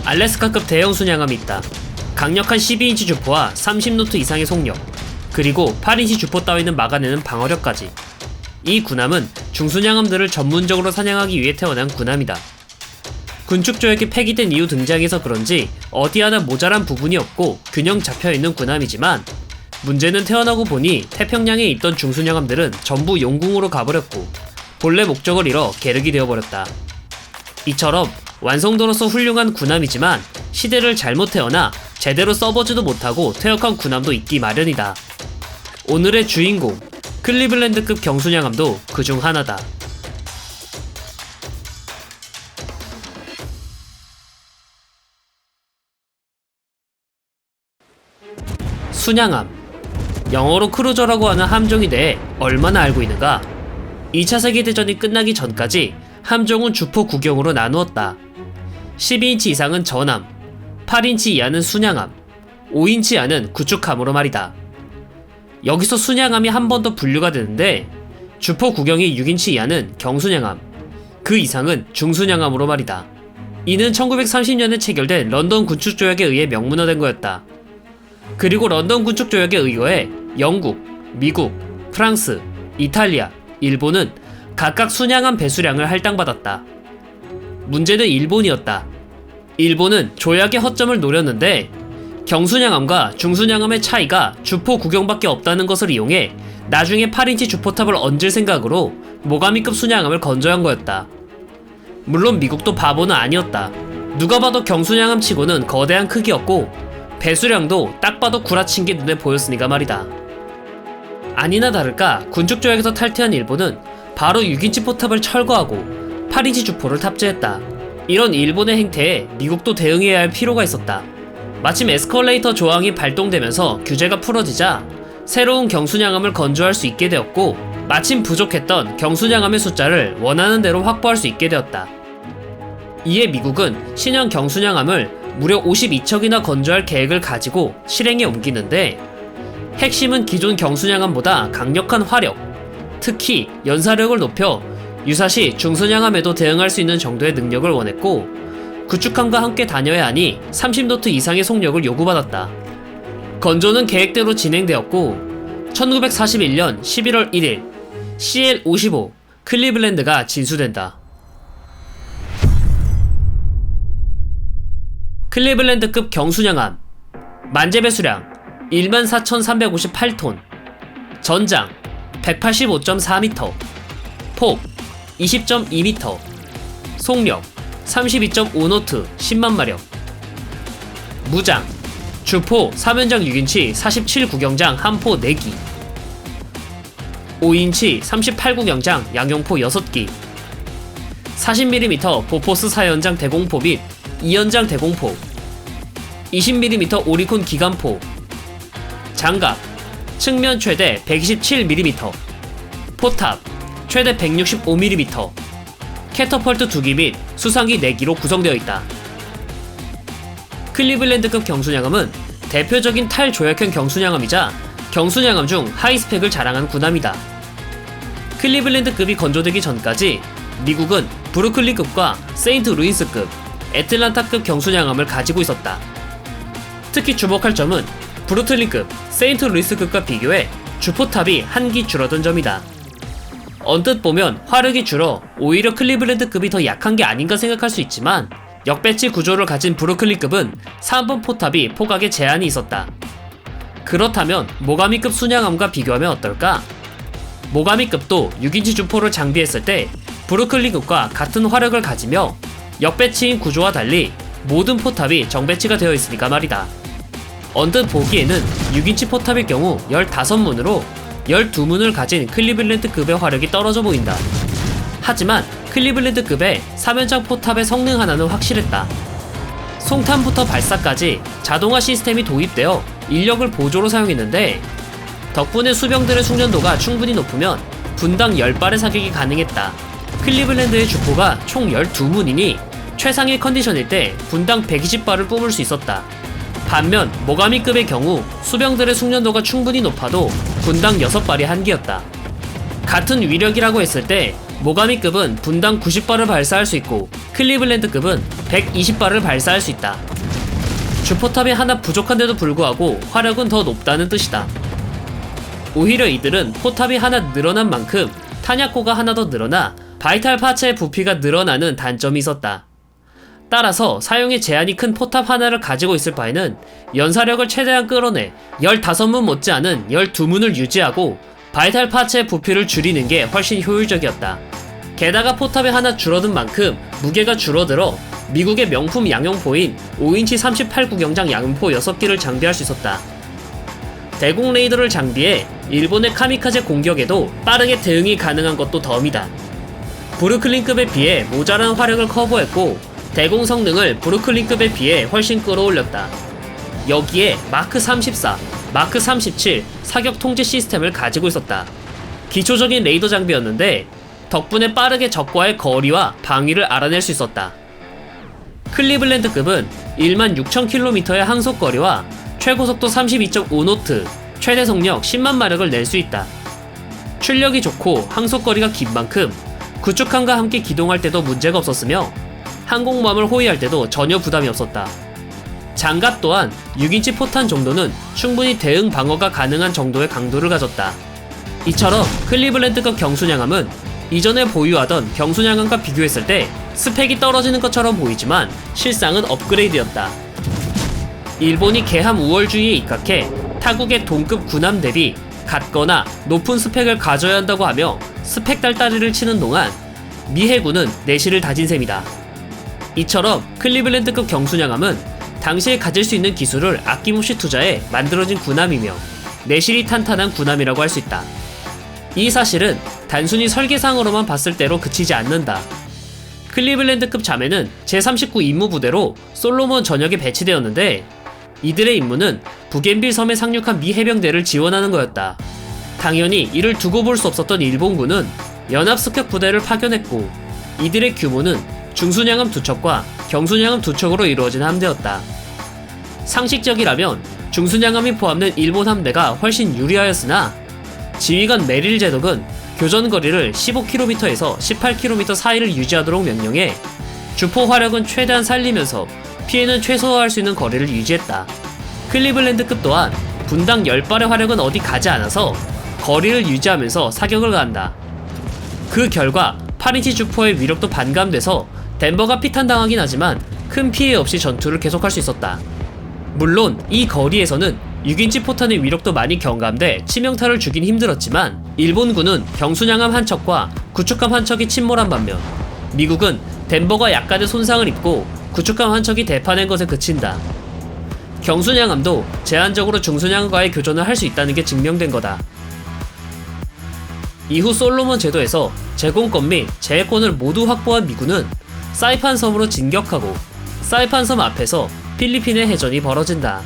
알래스카급 대형 순양함이 있다. 강력한 12인치 주포와 30노트 이상의 속력, 그리고 8인치 주포 따위는 막아내는 방어력까지. 이 군함은 중순양함들을 전문적으로 사냥하기 위해 태어난 군함이다. 군축조약이 폐기된 이후 등장해서 그런지 어디 하나 모자란 부분이 없고 균형 잡혀있는 군함이지만, 문제는 태어나고 보니 태평양에 있던 중순양함들은 전부 용궁으로 가버렸고 본래 목적을 잃어 계륵이 되어버렸다. 이처럼 완성도로서 훌륭한 군함이지만 시대를 잘못 태어나 제대로 써보지도 못하고 퇴역한 군함도 있기 마련이다. 오늘의 주인공, 클리블랜드급 경순양함도 그중 하나다. 순양함, 영어로 크루저라고 하는 함종에 대해 얼마나 알고 있는가? 2차 세계대전이 끝나기 전까지 함종은 주포 구경으로 나누었다. 12인치 이상은 전함, 8인치 이하는 순양함, 5인치 이하는 구축함으로 말이다. 여기서 순양함이 한 번 더 분류가 되는데, 주포 구경이 6인치 이하는 경순양함, 그 이상은 중순양함으로 말이다. 이는 1930년에 체결된 런던 군축조약에 의해 명문화된 거였다. 그리고 런던 군축조약에 의거해 영국, 미국, 프랑스, 이탈리아, 일본은 각각 순양함 배수량을 할당받았다. 문제는 일본이었다. 일본은 조약의 허점을 노렸는데 경순양함과 중순양함의 차이가 주포 구경밖에 없다는 것을 이용해 나중에 8인치 주포탑을 얹을 생각으로 모가미급 순양함을 건조한 거였다. 물론 미국도 바보는 아니었다. 누가 봐도 경순양함 치고는 거대한 크기였고 배수량도 딱 봐도 구라친 게 눈에 보였으니까 말이다. 아니나 다를까 군축조약에서 탈퇴한 일본은 바로 6인치 포탑을 철거하고 8인치 주포를 탑재했다. 이런 일본의 행태에 미국도 대응해야 할 필요가 있었다. 마침 에스컬레이터 조항이 발동되면서 규제가 풀어지자 새로운 경순양함을 건조할 수 있게 되었고, 마침 부족했던 경순양함의 숫자를 원하는 대로 확보할 수 있게 되었다. 이에 미국은 신형 경순양함을 무려 52척이나 건조할 계획을 가지고 실행에 옮기는데, 핵심은 기존 경순양함보다 강력한 화력, 특히 연사력을 높여 유사시 중순양함에도 대응할 수 있는 정도의 능력을 원했고, 구축함과 함께 다녀야 하니 30노트 이상의 속력을 요구받았다. 건조는 계획대로 진행되었고 1941년 11월 1일 CL-55 클리블랜드가 진수된다. 클리블랜드급 경순양함, 만재 배수량 14,358톤, 전장 185.4m, 폭 20.2m, 속력 32.5노트 10만마력, 무장 주포 3연장 6인치 47구경장 함포 4기, 5인치 38구경장 양용포 6기, 40mm 보포스 4연장 대공포 및 2연장 대공포, 20mm 오리콘 기관포, 장갑 측면 최대 127mm, 포탑 최대 165mm, 캐터펄트 2기 및 수상기 4기로 구성되어 있다. 클리블랜드급 경순양함은 대표적인 탈조약형 경순양함이자 경순양함 중 하이스펙을 자랑한 군함이다. 클리블랜드급이 건조되기 전까지 미국은 브루클린급과 세인트루이스급, 애틀란타급 경순양함을 가지고 있었다. 특히 주목할 점은 브루클린급, 세인트루이스급과 비교해 주포탑이 한 기 줄어든 점이다. 언뜻 보면 화력이 줄어 오히려 클리블랜드급이 더 약한 게 아닌가 생각할 수 있지만, 역배치 구조를 가진 브루클린급은 3번 포탑이 포각에 제한이 있었다. 그렇다면 모가미급 순양함과 비교하면 어떨까? 모가미급도 6인치 주포를 장비했을 때 브루클린급과 같은 화력을 가지며 역배치인 구조와 달리 모든 포탑이 정배치가 되어 있으니까 말이다. 언뜻 보기에는 6인치 포탑일 경우 15문으로 12문을 가진 클리블랜드급의 화력이 떨어져 보인다. 하지만 클리블랜드급의 3연장 포탑의 성능 하나는 확실했다. 송탄부터 발사까지 자동화 시스템이 도입되어 인력을 보조로 사용했는데, 덕분에 수병들의 숙련도가 충분히 높으면 분당 10발의 사격이 가능했다. 클리블랜드의 주포가 총 12문이니 최상의 컨디션일 때 분당 120발을 뿜을 수 있었다. 반면 모가미급의 경우 수병들의 숙련도가 충분히 높아도 분당 6발이 한계였다. 같은 위력이라고 했을 때 모가미급은 분당 90발을 발사할 수 있고 클리블랜드급은 120발을 발사할 수 있다. 주포탑이 하나 부족한데도 불구하고 화력은 더 높다는 뜻이다. 오히려 이들은 포탑이 하나 늘어난 만큼 탄약고가 하나 더 늘어나 바이탈 파츠의 부피가 늘어나는 단점이 있었다. 따라서 사용에 제한이 큰 포탑 하나를 가지고 있을 바에는 연사력을 최대한 끌어내 15문 못지않은 12문을 유지하고 바이탈 파츠의 부피를 줄이는 게 훨씬 효율적이었다. 게다가 포탑이 하나 줄어든 만큼 무게가 줄어들어 미국의 명품 양용포인 5인치 38구경장 양용포 6기를 장비할 수 있었다. 대공 레이더를 장비해 일본의 카미카제 공격에도 빠르게 대응이 가능한 것도 덤이다. 브루클린급에 비해 모자란 화력을 커버했고 대공 성능을 브루클린급에 비해 훨씬 끌어올렸다. 여기에 마크 34, 마크 37 사격 통제 시스템을 가지고 있었다. 기초적인 레이더 장비였는데 덕분에 빠르게 적과의 거리와 방위를 알아낼 수 있었다. 클리블랜드급은 16,000km의 항속거리와 최고속도 32.5노트, 최대 속력 10만 마력을 낼 수 있다. 출력이 좋고 항속거리가 긴 만큼 구축함과 함께 기동할 때도 문제가 없었으며 항공모함을 호위할 때도 전혀 부담이 없었다. 장갑 또한 6인치 포탄 정도는 충분히 대응 방어가 가능한 정도의 강도를 가졌다. 이처럼 클리블랜드급 경순양함은 이전에 보유하던 경순양함과 비교했을 때 스펙이 떨어지는 것처럼 보이지만 실상은 업그레이드였다. 일본이 개함 우월주의에 입각해 타국의 동급 군함 대비 같거나 높은 스펙을 가져야 한다고 하며 스펙 딸딸이를 치는 동안 미 해군은 내실을 다진 셈이다. 이처럼 클리블랜드급 경순양함은 당시에 가질 수 있는 기술을 아낌없이 투자해 만들어진 군함이며 내실이 탄탄한 군함이라고 할 수 있다. 이 사실은 단순히 설계상으로만 봤을 때로 그치지 않는다. 클리블랜드급 자매는 제39 임무부대로 솔로몬 전역에 배치되었는데 이들의 임무는 부겐빌 섬에 상륙한 미 해병대를 지원하는 거였다. 당연히 이를 두고 볼 수 없었던 일본군은 연합습격 부대를 파견했고 이들의 규모는 중순양함 2척과 경순양함 2척으로 이루어진 함대였다. 상식적이라면 중순양함이 포함된 일본 함대가 훨씬 유리하였으나 지휘관 메릴 제독은 교전 거리를 15km에서 18km 사이를 유지하도록 명령해 주포 화력은 최대한 살리면서 피해는 최소화할 수 있는 거리를 유지했다. 클리블랜드급 또한 분당 10발의 화력은 어디 가지 않아서 거리를 유지하면서 사격을 가한다. 그 결과 8인치 주포의 위력도 반감돼서 덴버가 피탄당하긴 하지만 큰 피해 없이 전투를 계속할 수 있었다. 물론 이 거리에서는 6인치 포탄의 위력도 많이 경감돼 치명타를 주긴 힘들었지만 일본군은 경순양함 한 척과 구축함 한 척이 침몰한 반면 미국은 덴버가 약간의 손상을 입고 구축함 한 척이 대파낸 것에 그친다. 경순양함도 제한적으로 중순양함과의 교전을 할 수 있다는 게 증명된 거다. 이후 솔로몬 제도에서 제공권 및 제해권을 모두 확보한 미군은 사이판 섬으로 진격하고 사이판 섬 앞에서 필리핀의 해전이 벌어진다.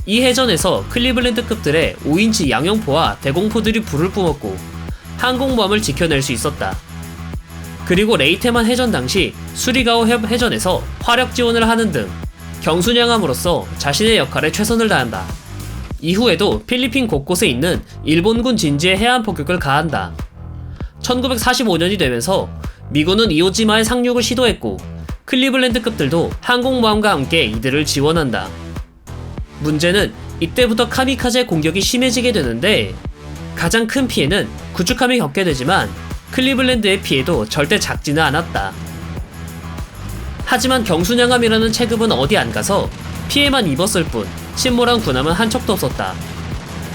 이 해전에서 클리블랜드급들의 5인치 양용포와 대공포들이 불을 뿜었고 항공모함을 지켜낼 수 있었다. 그리고 레이테만 해전 당시 수리가오 해전에서 화력 지원을 하는 등 경순양함으로써 자신의 역할에 최선을 다한다. 이후에도 필리핀 곳곳에 있는 일본군 진지에 해안 포격을 가한다. 1945년이 되면서 미군은 이오지마에 상륙을 시도했고 클리블랜드급들도 항공모함과 함께 이들을 지원한다. 문제는 이때부터 카미카제 공격이 심해지게 되는데 가장 큰 피해는 구축함이 겪게 되지만 클리블랜드의 피해도 절대 작지는 않았다. 하지만 경순양함이라는 체급은 어디 안 가서 피해만 입었을 뿐 침몰한 군함은 한 척도 없었다.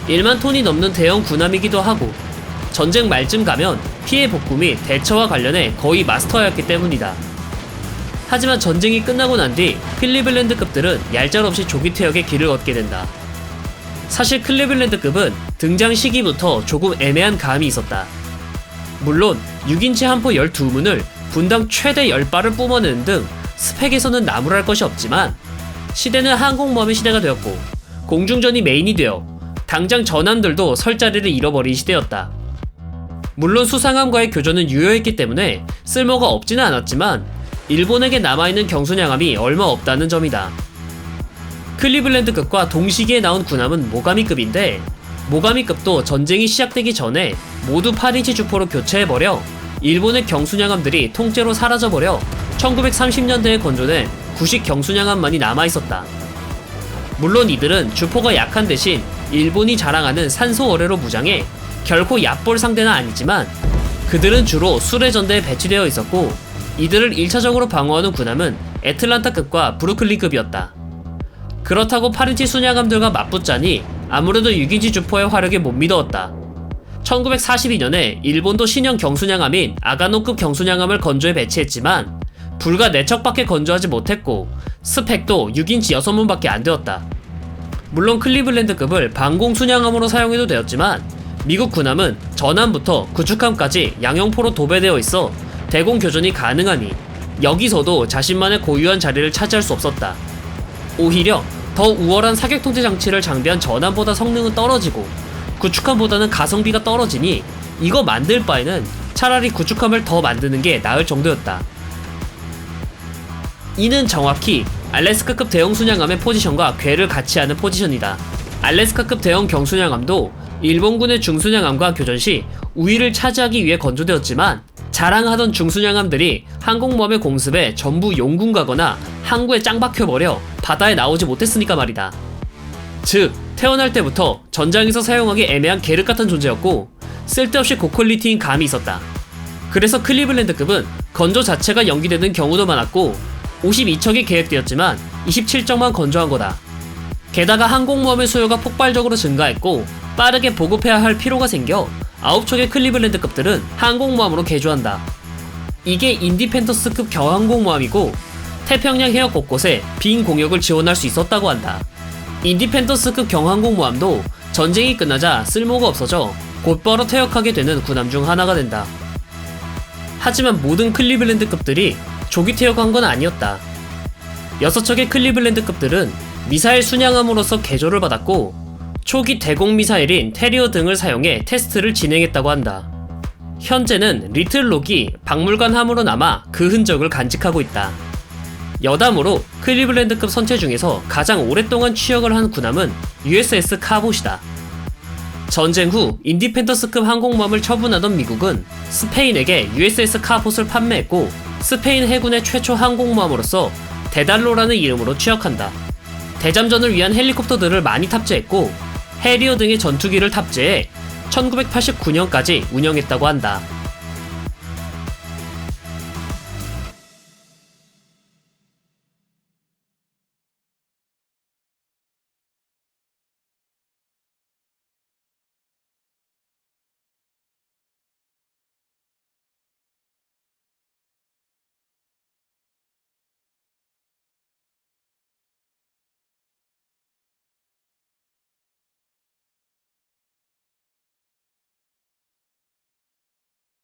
1만 톤이 넘는 대형 군함이기도 하고 전쟁 말쯤 가면 피해 복구 및 대처와 관련해 거의 마스터였기 때문이다. 하지만 전쟁이 끝나고 난 뒤 클리블랜드급들은 얄짤없이 조기 퇴역의 길을 걷게 된다. 사실 클리블랜드급은 등장 시기부터 조금 애매한 감이 있었다. 물론 6인치 함포 12문을 분당 최대 10발을 뿜어내는 등 스펙에서는 나무랄 것이 없지만 시대는 항공모함의 시대가 되었고 공중전이 메인이 되어 당장 전함들도 설 자리를 잃어버린 시대였다. 물론 수상함과의 교전은 유효했기 때문에 쓸모가 없지는 않았지만 일본에게 남아있는 경순양함이 얼마 없다는 점이다. 클리블랜드급과 동시기에 나온 군함은 모가미급인데 모가미급도 전쟁이 시작되기 전에 모두 8인치 주포로 교체해버려 일본의 경순양함들이 통째로 사라져버려 1930년대에 건조된 구식 경순양함만이 남아있었다. 물론 이들은 주포가 약한 대신 일본이 자랑하는 산소어뢰로 무장해 결코 얕볼 상대는 아니지만 그들은 주로 수레전대에 배치되어 있었고 이들을 1차적으로 방어하는 군함은 애틀란타급과 브루클린급이었다. 그렇다고 8인치 순양함들과 맞붙자니 아무래도 6인치 주포의 화력에 못 믿어왔다. 1942년에 일본도 신형 경순양함인 아가노급 경순양함을 건조에 배치했지만 불과 4척밖에 건조하지 못했고 스펙도 6인치 6문밖에 안 되었다. 물론 클리블랜드급을 방공 순양함으로 사용해도 되었지만 미국 군함은 전함부터 구축함까지 양형포로 도배되어 있어 대공 교전이 가능하니 여기서도 자신만의 고유한 자리를 차지할 수 없었다. 오히려 더 우월한 사격 통제 장치를 장비한 전함보다 성능은 떨어지고 구축함보다는 가성비가 떨어지니 이거 만들 바에는 차라리 구축함을 더 만드는 게 나을 정도였다. 이는 정확히 알래스카급 대형 순양함의 포지션과 궤를 같이 하는 포지션이다. 알래스카급 대형 경순양함도 일본군의 중순양함과 교전 시 우위를 차지하기 위해 건조되었지만 자랑하던 중순양함들이 항공모함의 공습에 전부 용군 가거나 항구에 짱 박혀버려 바다에 나오지 못했으니까 말이다. 즉 태어날 때부터 전장에서 사용하기 애매한 계륵 같은 존재였고 쓸데없이 고퀄리티인 감이 있었다. 그래서 클리블랜드급은 건조 자체가 연기되는 경우도 많았고 52척이 계획되었지만 27척만 건조한 거다. 게다가 항공모함의 수요가 폭발적으로 증가했고 빠르게 보급해야 할 필요가 생겨 9척의 클리블랜드급들은 항공모함으로 개조한다. 이게 인디펜더스급 경항공모함이고 태평양 해역 곳곳에 빈 공역을 지원할 수 있었다고 한다. 인디펜더스급 경항공모함도 전쟁이 끝나자 쓸모가 없어져 곧바로 퇴역하게 되는 군함 중 하나가 된다. 하지만 모든 클리블랜드급들이 조기 퇴역한 건 아니었다. 6척의 클리블랜드급들은 미사일 순양함으로서 개조를 받았고 초기 대공 미사일인 테리어 등을 사용해 테스트를 진행했다고 한다. 현재는 리틀록이 박물관 함으로 남아 그 흔적을 간직하고 있다. 여담으로 클리블랜드급 선체 중에서 가장 오랫동안 취역을 한 군함은 USS 카봇이다. 전쟁 후 인디펜더스급 항공모함을 처분하던 미국은 스페인에게 USS 카봇을 판매했고 스페인 해군의 최초 항공모함으로서 데달로라는 이름으로 취역한다. 대잠전을 위한 헬리콥터들을 많이 탑재했고 해리어 등의 전투기를 탑재해 1989년까지 운영했다고 한다.